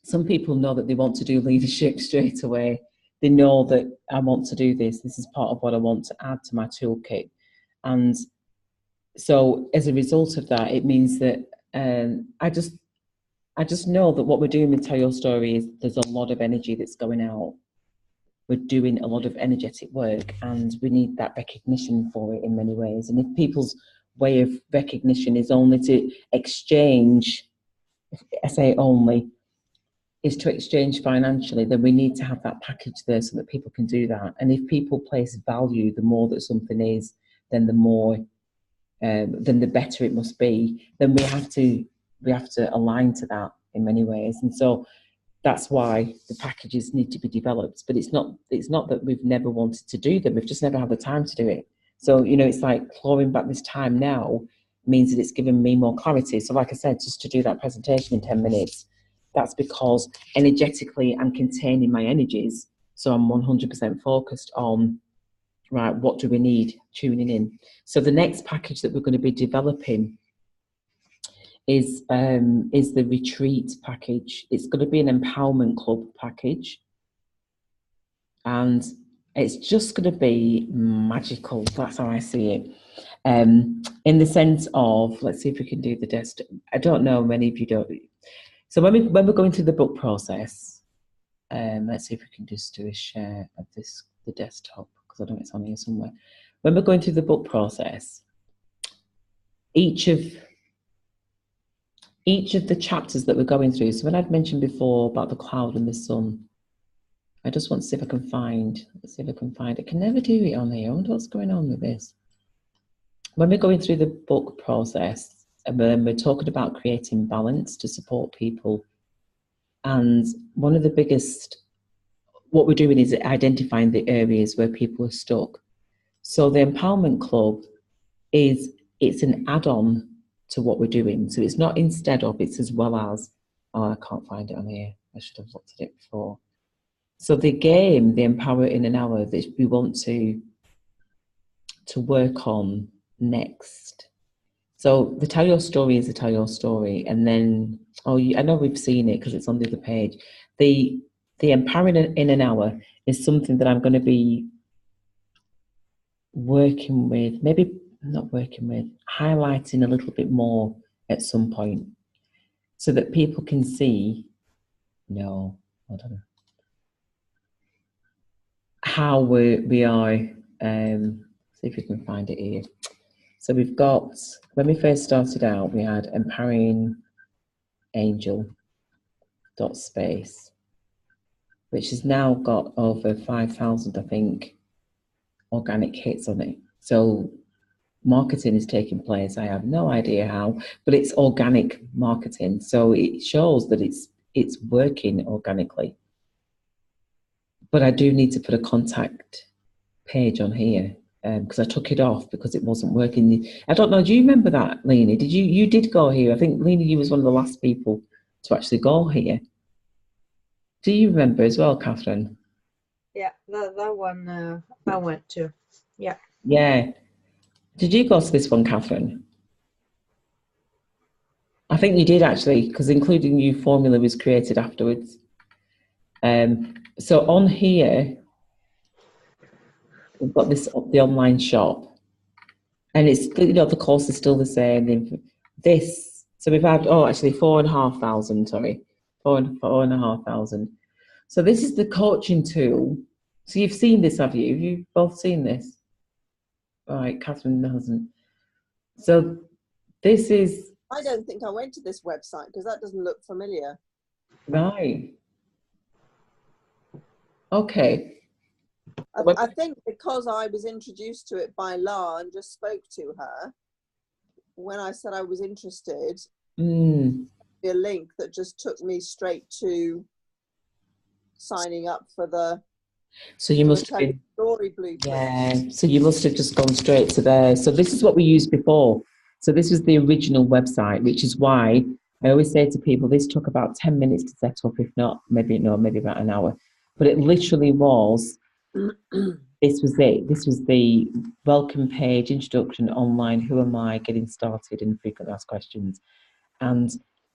Some people know that they want to do leadership straight away. They know that I want to do this. This is part of what I want to add to my toolkit. And so as a result of that, it means that I just know that what we're doing with Tell Your Story is there's a lot of energy that's going out. We're doing a lot of energetic work, and we need that recognition for it in many ways. And if people's way of recognition is only to exchange, I say only, is to exchange financially, then we need to have that package there so that people can do that. And if people place value, the more that something is, then the more, then the better it must be. Then we have to align to that in many ways. And so that's why the packages need to be developed. But it's not that we've never wanted to do them. We've just never had the time to do it. So, you know, it's like clawing back this time now means that it's given me more clarity. So like I said, just to do that presentation in 10 minutes, that's because energetically I'm containing my energies. So I'm 100% focused on, right, what do we need, tuning in. So the next package that we're going to be developing is the retreat package. It's going to be an empowerment club package. And it's just going to be magical. That's how I see it. In the sense of, let's see if we can do the desktop. I don't know, many of you don't. So when we're going through the book process, let's see if we can just do a share of the desktop, because I don't know it's on here somewhere. When we're going through the book process, each of the chapters that we're going through, so when I'd mentioned before about the cloud and the sun, I just want to see if I can find, let's see if I can find it. I can never do it on here. I wonder what's going on with this. When we're going through the book process, and then we're talking about creating balance to support people, and one of the biggest, what we're doing is identifying the areas where people are stuck. So the Empowerment Club it's an add-on to what we're doing. So it's not instead of, it's as well as, oh, I can't find it on here. I should have looked at it before. So the game, the Empower in an Hour, that we want to work on next. So the Tell Your Story is the Tell Your Story. And then, I know we've seen it because it's on the other page. The Empowering in an Hour is something that I'm going to be working with, maybe not working with, highlighting a little bit more at some point so that people can see, no, hold on, how we are, see if we can find it here. So we've got, when we first started out, we had Empowering Angel .space, which has now got over 5,000, I think, organic hits on it. So marketing is taking place. I have no idea how, but it's organic marketing. So it shows that it's working organically. But I do need to put a contact page on here because I took it off because it wasn't working. I don't know, do you remember that, Lena? You did go here? I think, Lena, you was one of the last people to actually go here. Do you remember as well, Catherine? Yeah, that one I went to. Yeah. Yeah. Did you go to this one, Catherine? I think you did actually, because including you formula was created afterwards. So on here, we've got the online shop, and it's, you know, the course is still the same. So we've had, actually 4,500, sorry, 4,500. So this is the coaching tool. So you've seen this, have you? Have you both seen this? All right, Catherine hasn't. So this is... I don't think I went to this website because that doesn't look familiar. Right. Okay. I think because I was introduced to it by La and just spoke to her, when I said I was interested, a link that just took me straight to signing up for the... So you must have been... Story blueprint. Yeah, so you must have just gone straight to there. So this is what we used before. So this was the original website, which is why I always say to people, this took about 10 minutes to set up, if not, maybe about an hour. But it literally was, this was it. This was the welcome page, introduction, online, who am I, getting started, and frequently asked questions. And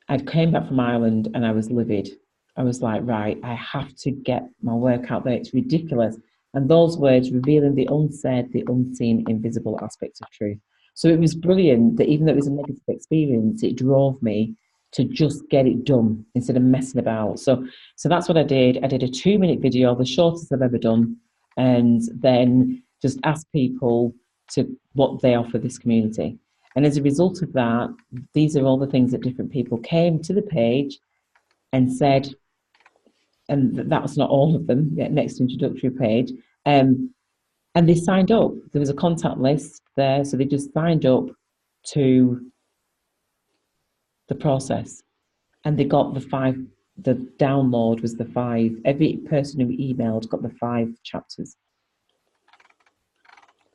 I came back from Ireland and I was livid. I was like, right, I have to get my work out there. It's ridiculous. And those words revealing the unsaid, the unseen, invisible aspects of truth. So it was brilliant that even though it was a negative experience, it drove me to just get it done instead of messing about. So that's what I did. I did a 2-minute video, the shortest I've ever done, and then just asked people to what they offer this community. And as a result of that, these are all the things that different people came to the page and said, and that was not all of them, next introductory page. And they signed up. There was a contact list there, so they just signed up to the process. And they got the download was the 5. Every person who emailed got the 5 chapters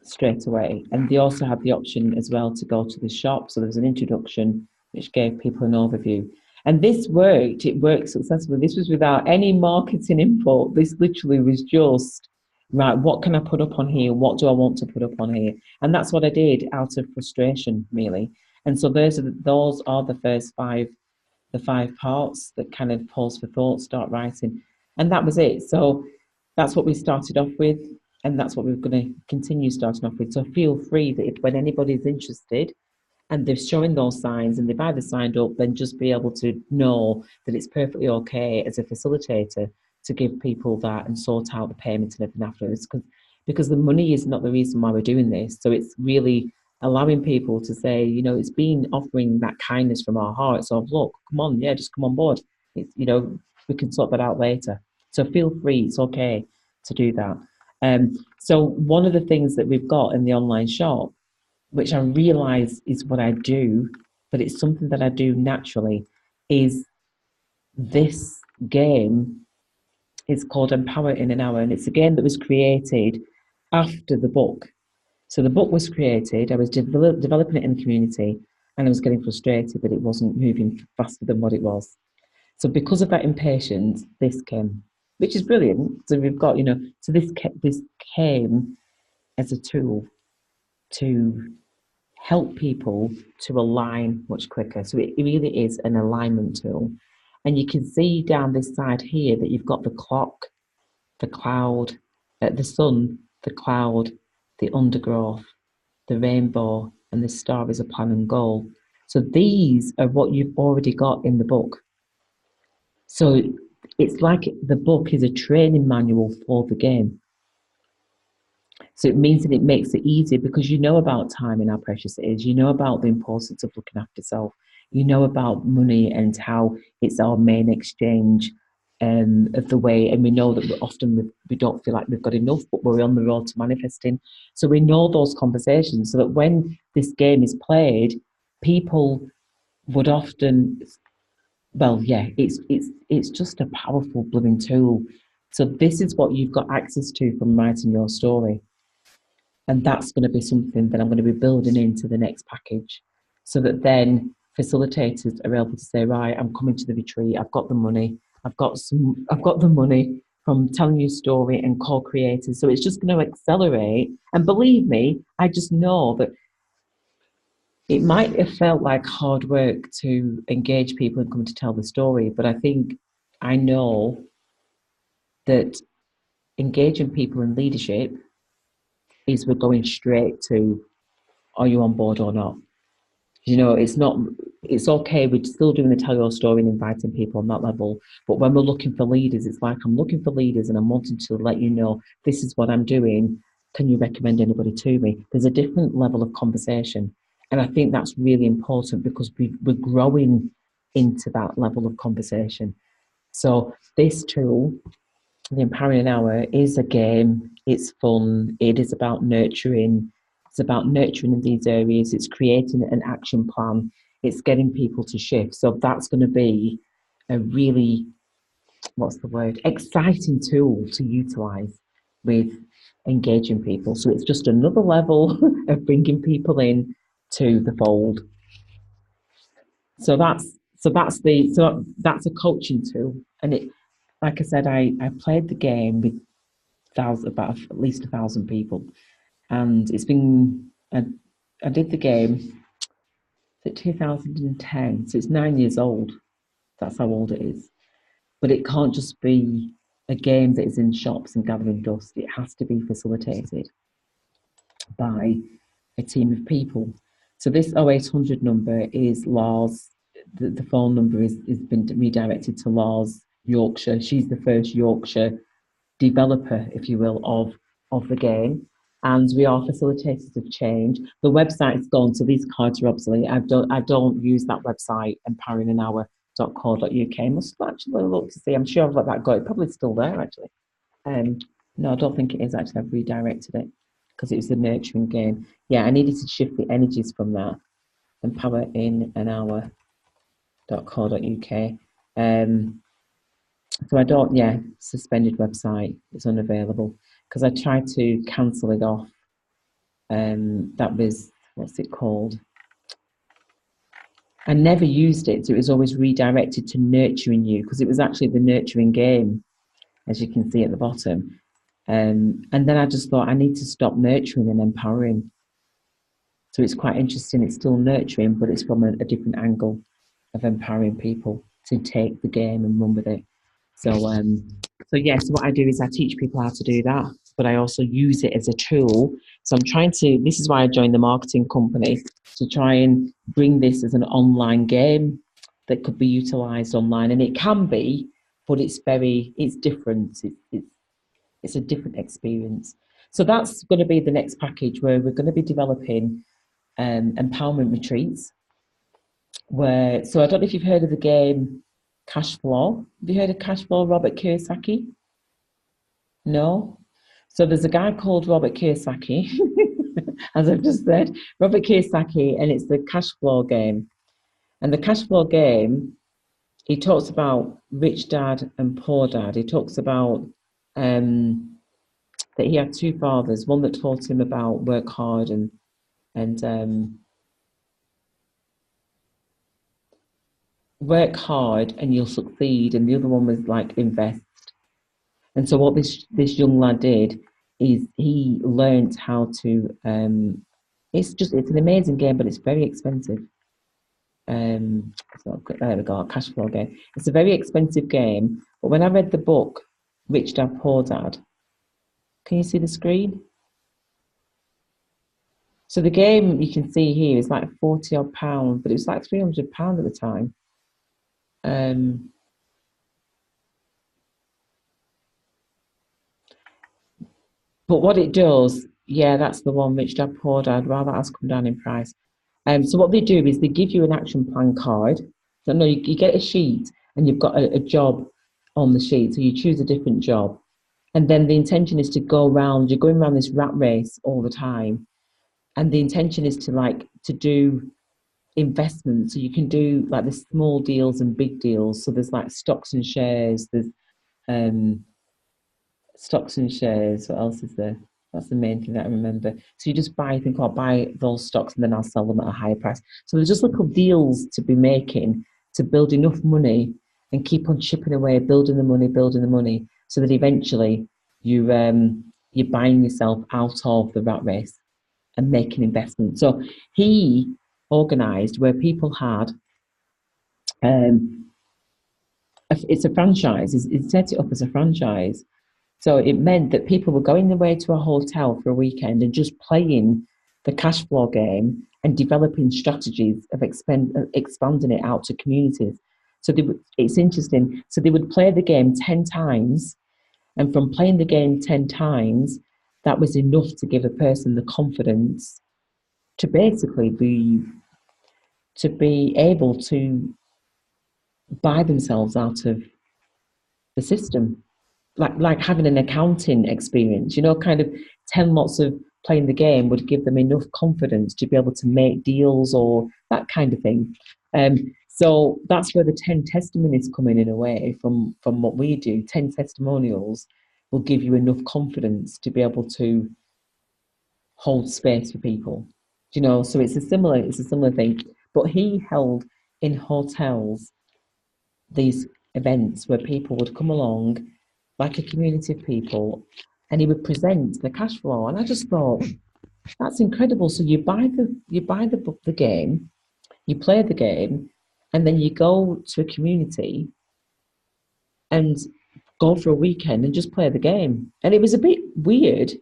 straight away. And they also had the option as well to go to the shop. So there was an introduction which gave people an overview. And this worked, it worked successfully. This was without any marketing input. This literally was just, right, what can I put up on here? What do I want to put up on here? And that's what I did out of frustration, really. And so those are the first 5, the 5 parts that kind of pause for thought, start writing. And that was it. So that's what we started off with. And that's what we're going to continue starting off with. So feel free that when anybody's interested, and they're showing those signs and they've either signed up, then just be able to know that it's perfectly okay as a facilitator to give people that and sort out the payment and everything afterwards, because the money is not the reason why we're doing this. So it's really allowing people to say, you know, it's been offering that kindness from our hearts of, look, come on, yeah, just come on board. It's, you know, we can sort that out later. So feel free, it's okay to do that. So one of the things that we've got in the online shop, which I realize is what I do, but it's something that I do naturally, is this game. It's called Empower in an Hour, and it's a game that was created after the book. So the book was created, I was developing it in the community, and I was getting frustrated that it wasn't moving faster than what it was. So because of that impatience, this came, which is brilliant. So we've got, you know, so this came as a tool to help people to align much quicker. So it really is an alignment tool. And you can see down this side here that you've got the clock, the cloud, the sun, the cloud, the undergrowth, the rainbow, and the star is a plan and goal. So these are what you've already got in the book. So it's like the book is a training manual for the game. So it means that it makes it easier because you know about time and how precious it is. You know about the importance of looking after self. You know about money and how it's our main exchange of the way. And we know that we don't feel like we've got enough, but we're on the road to manifesting. So we know those conversations so that when this game is played, people would often, well, yeah, it's just a powerful blooming tool. So this is what you've got access to from writing your story. And that's going to be something that I'm going to be building into the next package so that then facilitators are able to say, right, I'm coming to the retreat. I've got the money. I've got the money from telling you a story and co-creators. So it's just going to accelerate. And believe me, I just know that it might have felt like hard work to engage people and come to tell the story. But I know that engaging people in leadership is we're going straight to, are you on board or not? You know, it's okay, we're still doing the tell your story and inviting people on that level. But when we're looking for leaders, it's like I'm looking for leaders and I'm wanting to let you know, this is what I'm doing. Can you recommend anybody to me? There's a different level of conversation. And I think that's really important because we're growing into that level of conversation. So this tool, the Empowering Hour, is a game. It's fun. It is about nurturing. It's about nurturing in these areas. It's creating an action plan. It's getting people to shift. So that's going to be a really, exciting tool to utilize with engaging people. So it's just another level of bringing people in to the fold. So that's a coaching tool, and it, like I said, I played the game with about at least 1,000 people, and it's been I did the game in 2010, so it's 9 years old. That's how old it is. but it can't just be a game that is in shops and gathering dust. It has to be facilitated by a team of people. So this 0800 number is Lars. The phone number is been redirected to Lars Yorkshire. She's the first Yorkshire developer, if you will, of the game. And we are facilitators of change. The website's gone, so these cards are obsolete. I don't use that website, empoweringanour.co.uk. Must actually look to see. I'm sure I've let that go. It's probably still there actually. No, I don't think it is actually. I've redirected it because it was the nurturing game. Yeah, I needed to shift the energies from that. Empoweringanour.co.uk. So I don't, suspended website is unavailable because I tried to cancel it off. That was, what's it called? I never used it, so it was always redirected to Nurturing You because it was actually the nurturing game, as you can see at the bottom. And then I just thought I need to stop nurturing and empowering. So it's quite interesting. It's still nurturing, but it's from a different angle of empowering people to take the game and run with it. So yes, what I do is I teach people how to do that, but I also use it as a tool. So I'm trying to, this is why I joined the marketing company, to try and bring this as an online game that could be utilized online. And it can be, but it's different. It's a different experience. So that's going to be the next package where we're going to be developing empowerment retreats. So I don't know if you've heard of the game Cash Flow. Have you heard of Cash Flow, Robert Kiyosaki? No? So there's a guy called Robert Kiyosaki, as I've just said, Robert Kiyosaki, and it's the Cash Flow game. And the Cash Flow game, he talks about rich dad and poor dad. He talks about that he had two fathers, one that taught him about work hard and work hard and you'll succeed, and the other one was like invest. And so what this young lad did is he learned how to it's an amazing game, but it's very expensive. So there we go, Cash Flow game. It's a very expensive game, but when I read the book Rich Dad Poor Dad, can you see the screen? So the game you can see here is like 40 odd pounds, but it was like £300 at the time. But what it does, yeah, that's the one, Rich Dad Poor Dad. Well, that has come down in price. So what they do is they give you an action plan card. So no, you get a sheet and you've got a job on the sheet. So you choose a different job. And then the intention is to go around, you're going around this rat race all the time. And the intention is to do investments. So you can do like the small deals and big deals. So there's like stocks and shares, there's stocks and shares. What else is there? That's the main thing that I remember. So you just I'll buy those stocks and then I'll sell them at a higher price. So there's just little deals to be making to build enough money and keep on chipping away, building the money, so that eventually you're buying yourself out of the rat race and making investments. So he organised where people had it's a franchise. He set it up as a franchise. So it meant that people were going away to a hotel for a weekend and just playing the Cash Flow game and developing strategies of expanding it out to communities. So it's interesting. So they would play the game 10 times, and from playing the game 10 times, that was enough to give a person the confidence to basically be able to buy themselves out of the system. Like having an accounting experience, kind of 10 lots of playing the game would give them enough confidence to be able to make deals or that kind of thing. So that's where the 10 testimonies come in a way from what we do. 10 testimonials will give you enough confidence to be able to hold space for people. So it's a similar thing. But he held in hotels these events where people would come along, like a community of people, and he would present the cash flow. And I just thought, that's incredible. So you buy the game, you play the game, and then you go to a community and go for a weekend and just play the game. And it was a bit weird,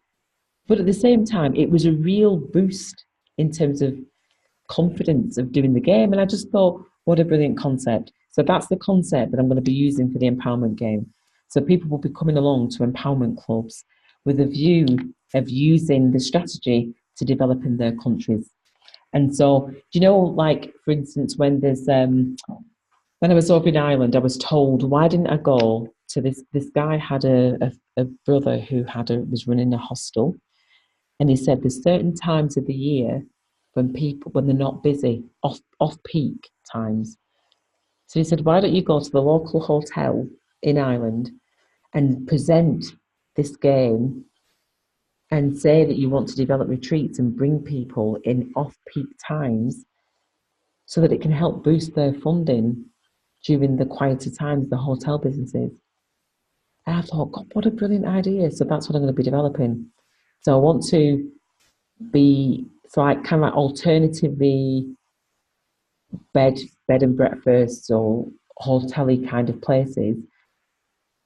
but at the same time, it was a real boost in terms of confidence of doing the game. And I just thought, what a brilliant concept. So that's the concept that I'm going to be using for the empowerment game. So people will be coming along to empowerment clubs with a view of using the strategy to develop in their countries. And so, do you know, like, for instance, when I was over in Ireland, I was told, why didn't I go to this guy had a brother who was running a hostel. And he said there's certain times of the year when they're not busy, off peak times. So he said, why don't you go to the local hotel in Ireland and present this game and say that you want to develop retreats and bring people in off-peak times so that it can help boost their funding during the quieter times, the hotel businesses. And I thought, God, what a brilliant idea. So that's what I'm going to be developing. So I want to be, so I kind of like alternatively bed and breakfasts or hotel-y kind of places,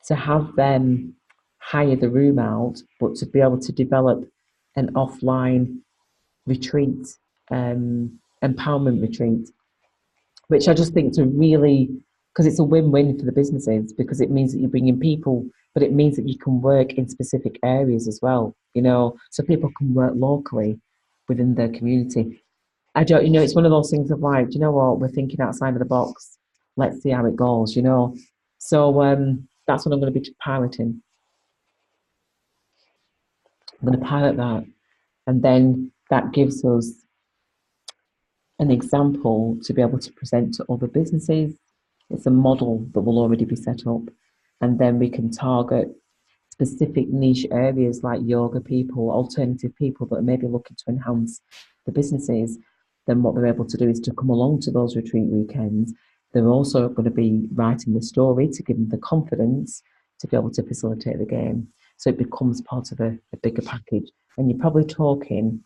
to have them hire the room out, but to be able to develop an offline retreat, empowerment retreat, which I just think to really, because it's a win-win for the businesses, because it means that you're bringing people, but it means that you can work in specific areas as well, so people can work locally within their community. It's one of those things of like, do you know what, we're thinking outside of the box. Let's see how it goes, So that's what I'm going to be piloting. I'm going to pilot that. And then that gives us an example to be able to present to other businesses. It's a model that will already be set up. And then we can target specific niche areas like yoga people, alternative people that are maybe looking to enhance the businesses. Then what they're able to do is to come along to those retreat weekends. They're also going to be writing the story to give them the confidence to be able to facilitate the game. So it becomes part of a bigger package. And you're probably talking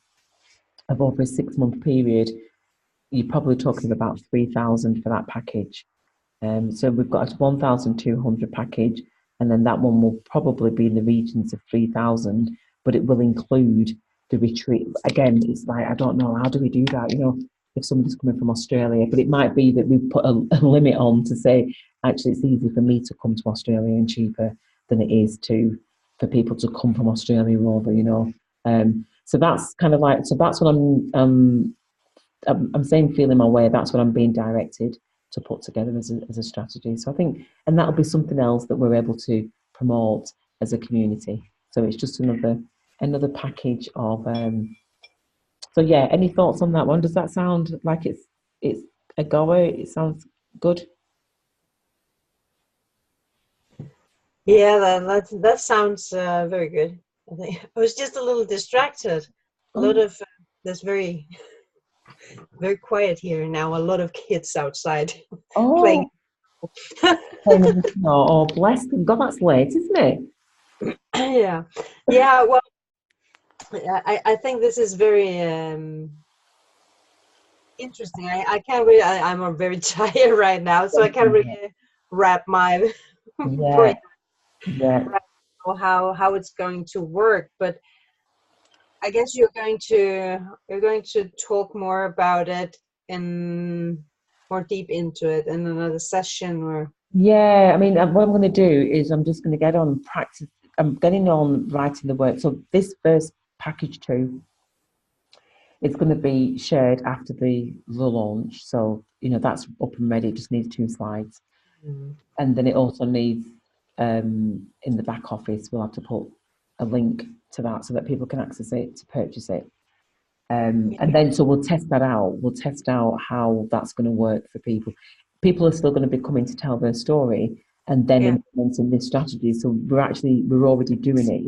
of over a 6-month period, you're probably talking about 3,000 for that package. So we've got a 1,200 package, and then that one will probably be in the regions of 3,000, but it will include the retreat. Again, it's like, I don't know, how do we do that? If somebody's coming from Australia, but it might be that we put a limit on to say, actually, it's easy for me to come to Australia and cheaper than it is for people to come from Australia over, So that's kind of like, so that's what I'm saying, feeling my way. That's what I'm being directed to put together as a strategy. So I think, and that'll be something else that we're able to promote as a community. So it's just another package of. So yeah, any thoughts on that one? Does that sound like it's a goer? It sounds good. Yeah, that sounds very good. I think I was just a little distracted. A lot of there's very quiet here now. A lot of kids outside playing. Oh, bless them. God, that's late, isn't it? Yeah. Well, I think this is very interesting. I can't really. I'm very tired right now, so I can't really wrap my brain. Yeah. How it's going to work, but I guess you're going to talk more about it and more deep into it in another session, or yeah. I mean, what I'm going to do is I'm just going to get on practice. I'm getting on writing the work. So this first package 2, it's going to be shared after the launch. So that's up and ready. It just needs 2 slides, and then it also needs in the back office. We'll have to put a link to that so that people can access it to purchase it. And then so we'll test that out. We'll test out how that's going to work for people. People are still going to be coming to tell their story and then implementing this strategy. So we're already doing it.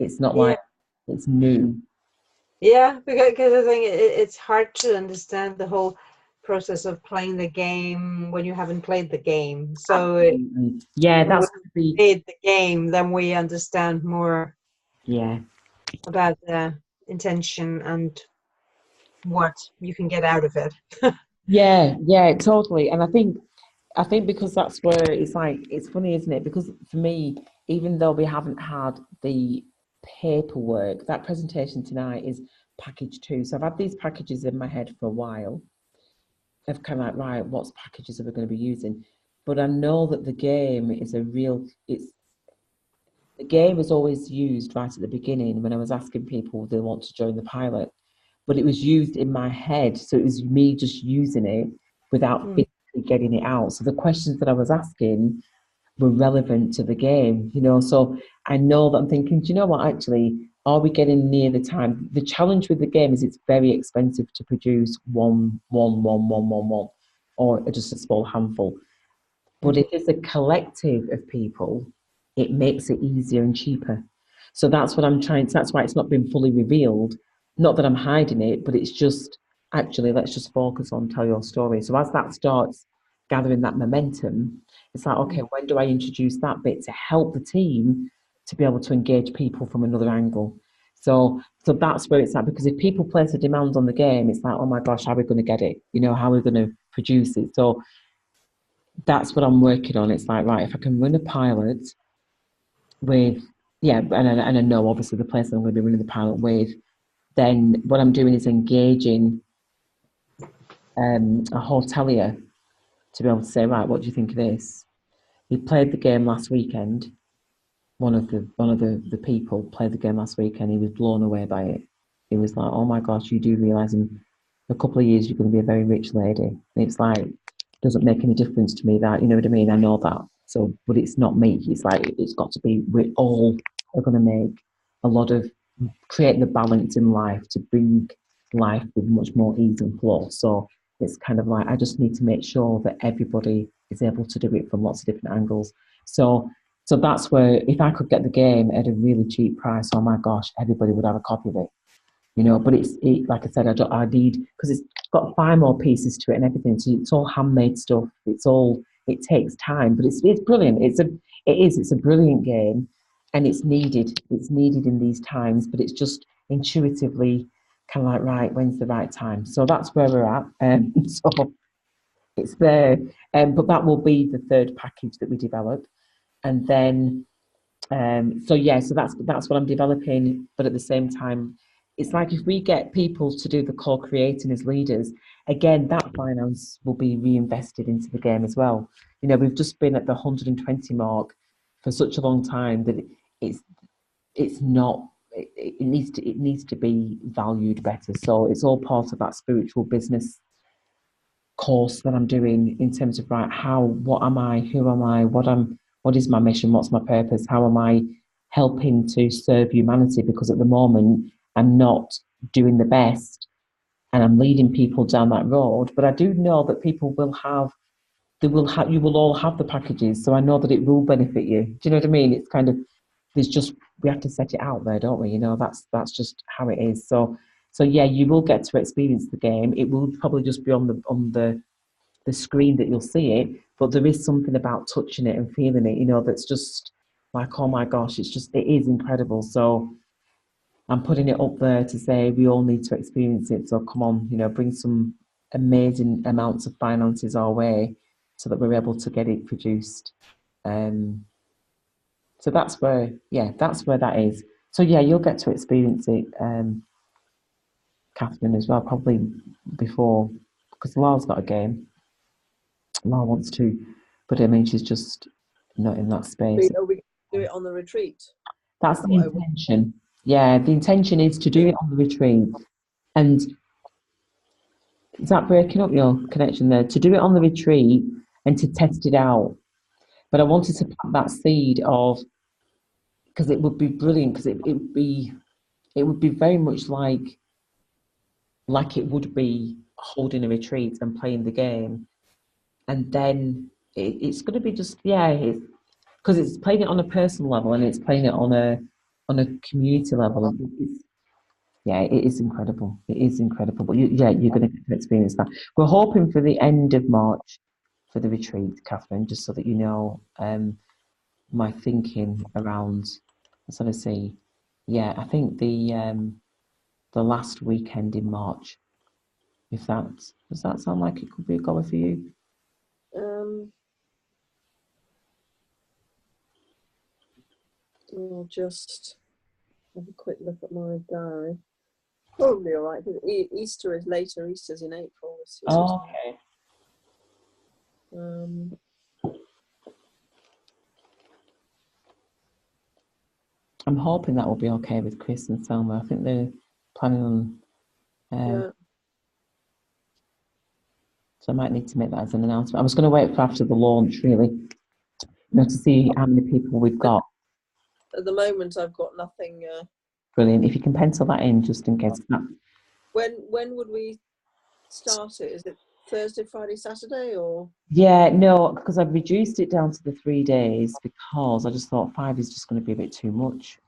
It's not like it's new. Yeah, because I think it's hard to understand the whole process of playing the game when you haven't played the game. So that's we played the game, then we understand more. Yeah. About the intention and what you can get out of it. Yeah, totally. And I think I think because that's where it's like, it's funny, isn't it? Because for me, even though we haven't had the paperwork, that presentation tonight is package 2. So I've had these packages in my head for a while. Of kind of like, right, what packages are we going to be using? But I know that the game is the game was always used right at the beginning when I was asking people if they want to join the pilot, but it was used in my head. So it was me just using it without physically getting it out. So the questions that I was asking were relevant to the game, you know. So I know that I'm thinking, do you know what, actually, are we getting near the time? The challenge with the game is it's very expensive to produce one, or just a small handful. But if it's a collective of people, it makes it easier and cheaper. So that's what I'm trying to, that's why it's not been fully revealed. Not that I'm hiding it, but it's just, actually, let's just focus on tell your story. So as that starts gathering that momentum, it's like, okay, when do I introduce that bit to help the team to be able to engage people from another angle? So that's where it's at, because if people place a demand on the game, it's like, oh my gosh, how are we going to get it? You know, how are we going to produce it? So that's what I'm working on. It's like, right, if I can run a pilot with, yeah, and I know obviously the place I'm going to be running the pilot with, then what I'm doing is engaging a hotelier to be able to say, right, what do you think of this? He played the game last weekend. One of the people played the game last weekend. He was blown away by it. He was like, oh my gosh, you do realise in a couple of years you're going to be a very rich lady. And it's like, doesn't make any difference to me that, you know what I mean? I know that. So, but it's not me. It's like, it's got to be, we all are going to make a lot of, creating the balance in life to bring life with much more ease and flow. So it's kind of like, I just need to make sure that everybody is able to do it from lots of different angles. So that's where, if I could get the game at a really cheap price, oh my gosh, everybody would have a copy of it. You know, but like I said, I need, because it's got 5 more pieces to it and everything. So it's all handmade stuff. It takes time, but it's brilliant. It's a brilliant game, and it's needed. It's needed in these times, but it's just intuitively kind of like, right, when's the right time? So that's where we're at. So it's there. But that will be the 3rd package that we develop. And then so that's what I'm developing. But at the same time, it's like, if we get people to do the co-creating as leaders, again, that finance will be reinvested into the game as well. You know, we've just been at the 120 mark for such a long time that it's not, it needs to be valued better. So it's all part of that spiritual business course that I'm doing, in terms of, right, what am I, who am I, what is my mission, what's my purpose, how am I helping to serve humanity? Because at the moment I'm not doing the best, and I'm leading people down that road. But I do know that people will have, you will all have the packages, so I know that it will benefit you. Do you know what I mean? It's kind of, there's just, we have to set it out there, don't we? You know, that's just how it is. So yeah, you will get to experience the game. It will probably just be on the screen that you'll see it, but there is something about touching it and feeling it, you know, that's just like, oh my gosh, it is incredible. So I'm putting it up there to say we all need to experience it. So come on, you know, bring some amazing amounts of finances our way so that we're able to get it produced. So that's where that is. So yeah, you'll get to experience it, Catherine, as well, probably before, because Laura's got a game. Laura wants to, but I mean, she's just not in that space. Are we going to do it on the retreat? That's the intention. Yeah, the intention is to do it on the retreat. And is that breaking up your connection there? To do it on the retreat and to test it out. But I wanted to plant that seed of, because it would be brilliant, because it would be very much like it would be holding a retreat and playing the game. And then it's going to be just, because it's playing it on a personal level and it's playing it on a community level. It is incredible. It is incredible. But you're going to get to experience that. We're hoping for the end of March for the retreat, Catherine, just so that you know my thinking around. So let's see. Yeah, I think the last weekend in March. If that does that sound like it could be a goer for you? I'll just have a quick look at my diary. Probably all right. Easter is later. Easter's in April. Oh, okay. I'm hoping that will be okay with Chris and Selma. I think they're planning on. Yeah. So I might need to make that as an announcement. I was going to wait for after the launch, really, to see how many people we've got. At the moment, I've got nothing. Brilliant. If you can pencil that in, just in case. When would we start it? Is it Thursday, Friday, Saturday, or? Yeah, no, because I've reduced it down to the 3 days because I just thought 5 is just going to be a bit too much.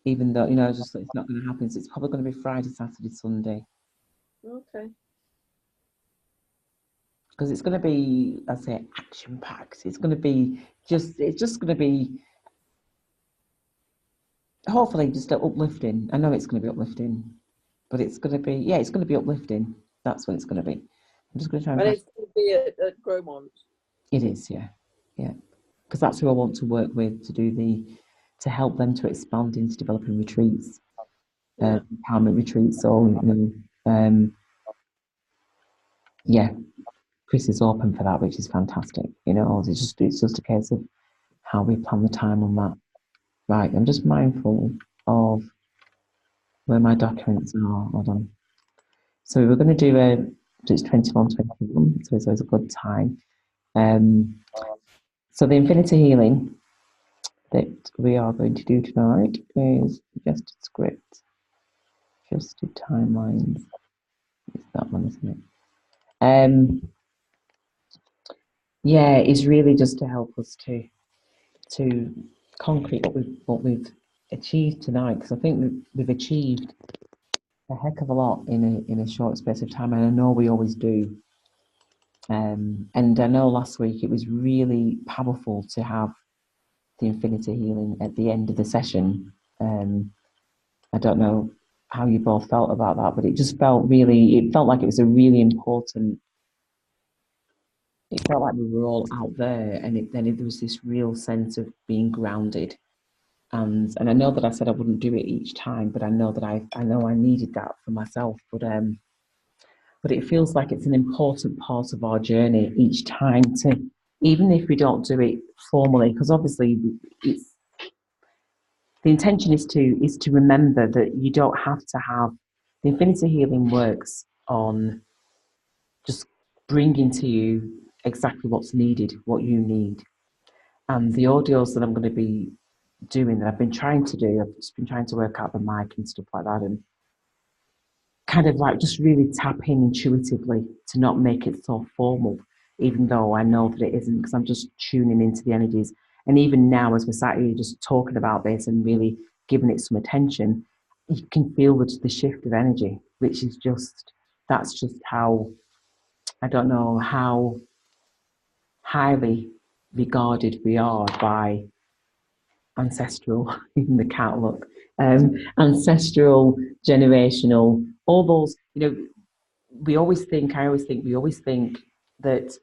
Even though, just it's not going to happen. So it's probably going to be Friday, Saturday, Sunday. Okay. Because it's going to be, I say, action-packed. It's going to be it's just going to be, hopefully, just uplifting. I know it's going to be uplifting, but it's going to be, it's going to be uplifting. That's what it's going to be. I'm just going to try and. And it's going to be at Gromont. It is, yeah. Because that's who I want to work with to help them to expand into developing retreats, empowerment retreats. So, Chris is open for that, which is fantastic. It's just a case of how we plan the time on that. Right, I'm just mindful of where my documents are. Hold on. So we're going to do it's 21, so it's always a good time. So the Infinity Healing that we are going to do tonight is suggested script, adjusted timelines. It's that one, isn't it? It's really just to help us to concrete what we've achieved tonight, because I think we've achieved a heck of a lot in a short space of time, and I know we always do. And I know last week it was really powerful to have the Infinity Healing at the end of the session. I don't know how you both felt about that, but it felt like it was a really important. It felt like we were all out there, and there was this real sense of being grounded. And I know that I said I wouldn't do it each time, but I know that I know I needed that for myself. But it feels like it's an important part of our journey each time, to, even if we don't do it formally, because obviously the intention is to remember that you don't have to have. The Infinity Healing works on just bringing to you exactly what's needed, what you need. And the audios that I'm going to be doing, that I've been trying to do, I've just been trying to work out the mic and stuff like that, and kind of like just really tap in intuitively to not make it so formal, even though I know that it isn't, because I'm just tuning into the energies. And even now, as we're sat here just talking about this and really giving it some attention, you can feel the shift of energy, which is that's just how, I don't know how highly regarded we are by ancestral, even the cat look, ancestral, generational, all those, we always think that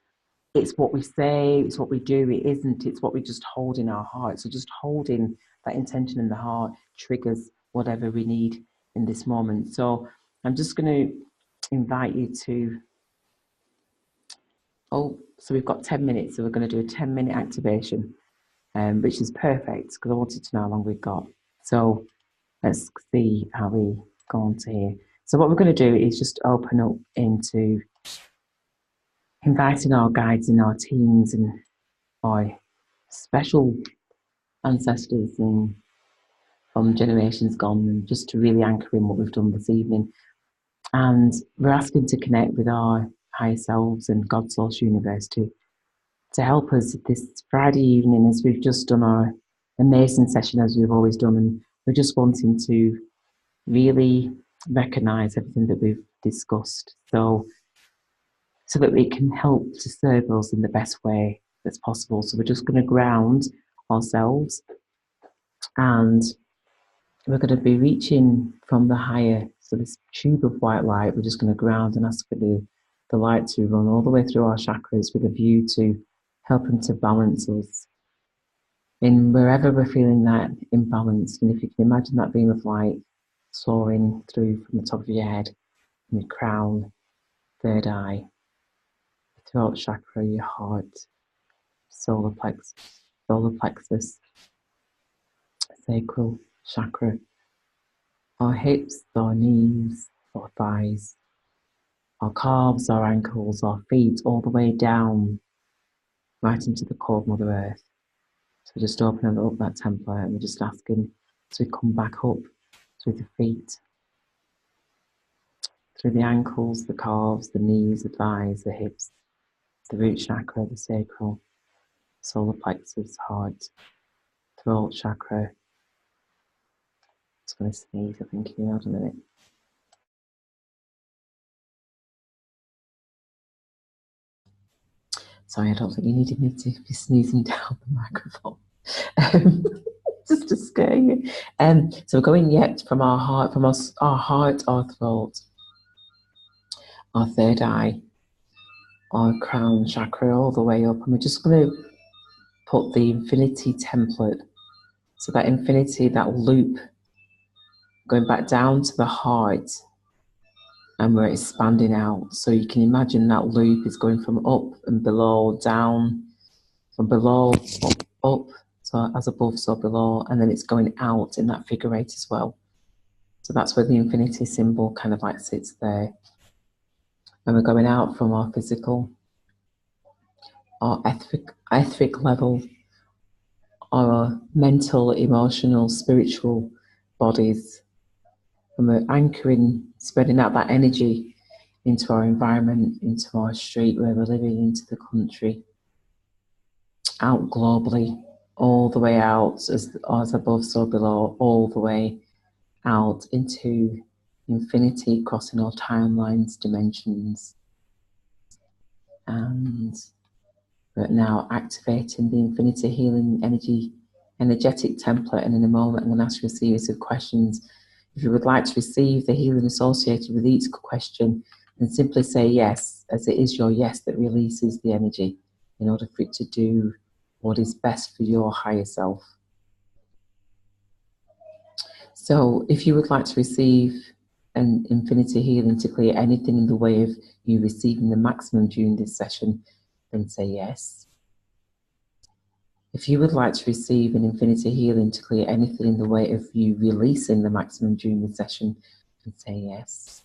it's what we say, it's what we do, it isn't, it's what we just hold in our heart. So just holding that intention in the heart triggers whatever we need in this moment. So I'm just going to invite you to, so we've got 10 minutes, so we're going to do a 10-minute activation, which is perfect because I wanted to know how long we've got. So let's see how we go on to here. So what we're going to do is just open up into inviting our guides and our teams and our special ancestors and from generations gone, and just to really anchor in what we've done this evening. And we're asking to connect with our higher selves and God Source Universe to help us this Friday evening, as we've just done our amazing session as we've always done, and we're just wanting to really recognize everything that we've discussed, so that we can help to serve us in the best way that's possible. So we're just going to ground ourselves, and we're going to be reaching from the higher, so this tube of white light, we're just going to ground and ask for the light to run all the way through our chakras with a view to helping to balance us in wherever we're feeling that imbalance. And if you can imagine that beam of light soaring through from the top of your head, from your crown, third eye, throat chakra, your heart, solar plexus, sacral chakra, our hips, our knees, our thighs, our calves, our ankles, our feet, all the way down, right into the core of Mother Earth. So just opening up that template and we're just asking as we come back up through the feet, through the ankles, the calves, the knees, the thighs, the hips, the root chakra, the sacral, solar plexus, heart, throat chakra. Just going to sneeze, I think, here. Hold on a minute. Sorry, I don't think you needed me to be sneezing down the microphone. Just to scare you. So we're going yet from our heart, our throat, our third eye, our crown chakra, all the way up, and we're just going to put the infinity template. So that infinity, that loop, going back down to the heart, and we're expanding out. So you can imagine that loop is going from up and below, down, from below, up, so as above, so below, and then it's going out in that figure eight as well. So that's where the infinity symbol kind of like sits there. And we're going out from our physical, our etheric level, our mental, emotional, spiritual bodies. And we're anchoring, spreading out that energy into our environment, into our street where we're living, into the country, out globally, all the way out, as above, so below, all the way out into infinity, crossing all timelines, dimensions. And we're now activating the infinity healing energetic template. And in a moment, I'm going to ask you a series of questions. If you would like to receive the healing associated with each question, then simply say yes, as it is your yes that releases the energy in order for it to do what is best for your higher self. So if you would like to receive an infinity healing to clear anything in the way of you receiving the maximum during this session, then say yes. If you would like to receive an infinity healing to clear anything in the way of you releasing the maximum during the session, then say yes.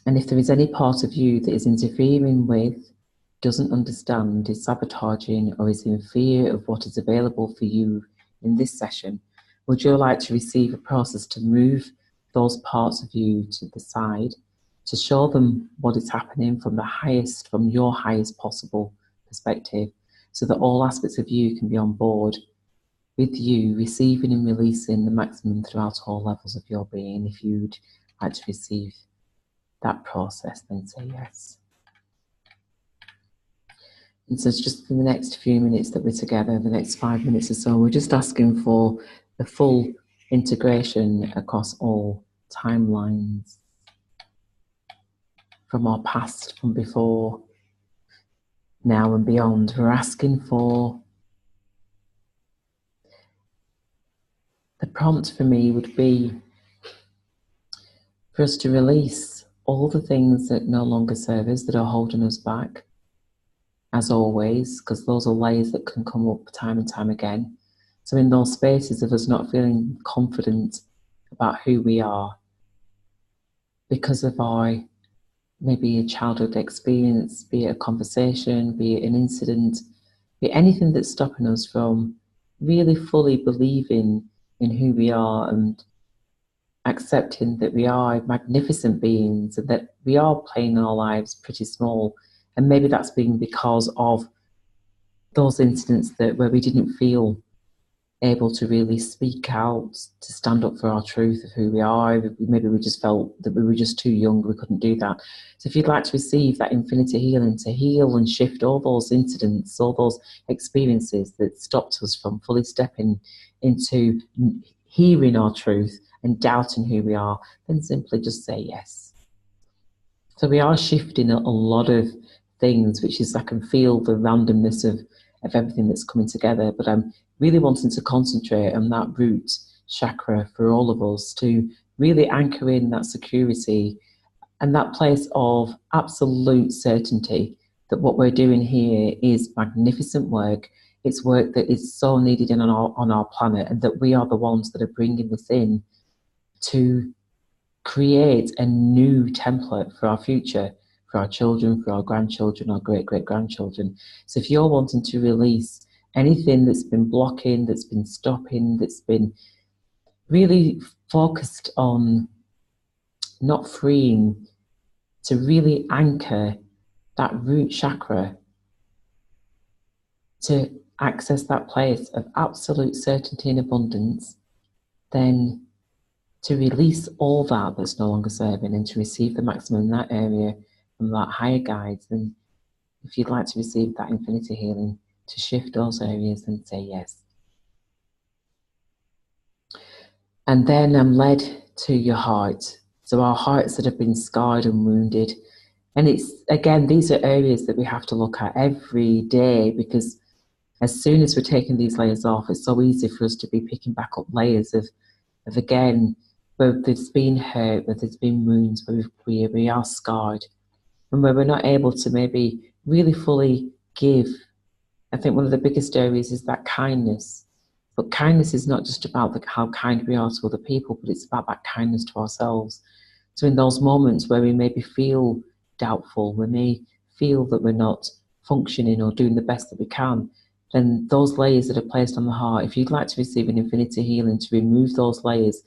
And if there is any part of you that is interfering with, doesn't understand, is sabotaging, or is in fear of what is available for you in this session, would you like to receive a process to move those parts of you to the side, to show them what is happening from your highest possible perspective, so that all aspects of you can be on board with you receiving and releasing the maximum throughout all levels of your being? If you'd like to receive that process, then say yes. And so it's just for the next few minutes that we're together, the next 5 minutes or so, we're just asking for the full integration across all timelines, from our past, from before, now and beyond. We're asking for, the prompt for me would be for us to release all the things that no longer serve us, that are holding us back, as always, because those are layers that can come up time and time again. So in those spaces of us not feeling confident about who we are because of our, maybe a childhood experience, be it a conversation, be it an incident, be it anything that's stopping us from really fully believing in who we are and accepting that we are magnificent beings and that we are playing our lives pretty small. And maybe that's been because of those incidents where we didn't feel able to really speak out, to stand up for our truth of who we are. Maybe we just felt that we were just too young, we couldn't do that. So if you'd like to receive that infinity healing, to heal and shift all those incidents, all those experiences that stopped us from fully stepping into hearing our truth and doubting who we are, then simply just say yes. So we are shifting a lot of things, which is, I can feel the randomness of of everything that's coming together. But I'm really wanting to concentrate on that root chakra for all of us, to really anchor in that security and that place of absolute certainty that what we're doing here is magnificent work. It's work that is so needed on our planet, and that we are the ones that are bringing this in to create a new template for our future, for our children, for our grandchildren, our great-great-grandchildren. So if you're wanting to release anything that's been blocking, that's been stopping, that's been really focused on not freeing, to really anchor that root chakra, to access that place of absolute certainty and abundance, then to release all that that's no longer serving, and to receive the maximum in that area from that higher guides. Then if you'd like to receive that infinity healing, to shift those areas and say yes. And then I'm led to your heart. So our hearts that have been scarred and wounded. And it's, again, these are areas that we have to look at every day, because as soon as we're taking these layers off, it's so easy for us to be picking back up layers of again, where there's been hurt, where there's been wounds, where we are scarred, and where we're not able to maybe really fully give. I think one of the biggest areas is that kindness. But kindness is not just about how kind we are to other people, but it's about that kindness to ourselves. So in those moments where we maybe feel doubtful, we may feel that we're not functioning or doing the best that we can, then those layers that are placed on the heart, if you'd like to receive an infinity healing to remove those layers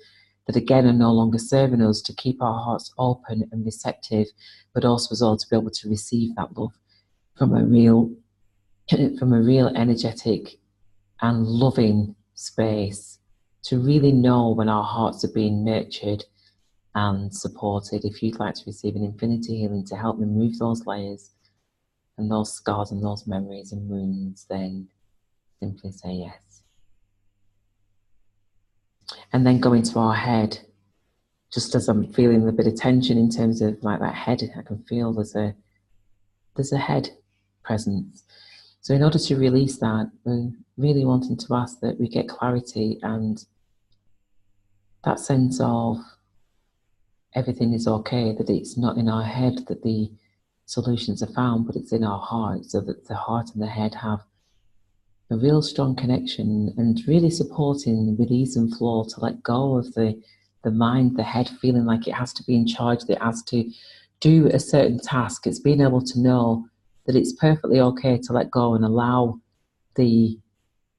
that again are no longer serving us, to keep our hearts open and receptive, but also as well to be able to receive that love from a real energetic and loving space, to really know when our hearts are being nurtured and supported. If you'd like to receive an infinity healing to help remove those layers and those scars and those memories and wounds, then simply say yes. And then go into our head. Just as I'm feeling a bit of tension in terms of like that head, I can feel there's a head presence. So in order to release that, we're really wanting to ask that we get clarity and that sense of everything is okay, that it's not in our head that the solutions are found, but it's in our heart, so that the heart and the head have a real strong connection, and really supporting with ease and flow to let go of the mind, the head feeling like it has to be in charge, that it has to do a certain task. It's being able to know that it's perfectly okay to let go and allow the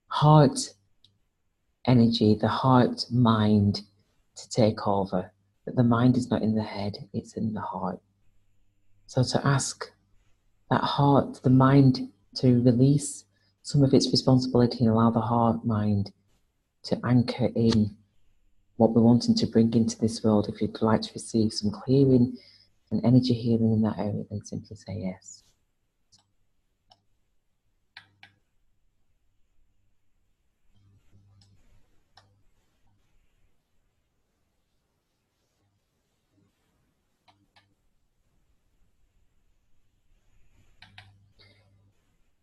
heart energy, the heart mind to take over. That the mind is not in the head, it's in the heart. So to ask that heart, the mind, to release some of its responsibility and allow the heart mind to anchor in what we're wanting to bring into this world. If you'd like to receive some clearing and energy healing in that area, then simply say yes.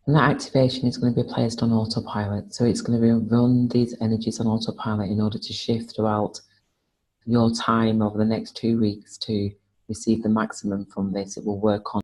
And that activation is going to be placed on autopilot. So it's going to run these energies on autopilot in order to shift throughout your time over the next 2 weeks to receive the maximum from this. It will work on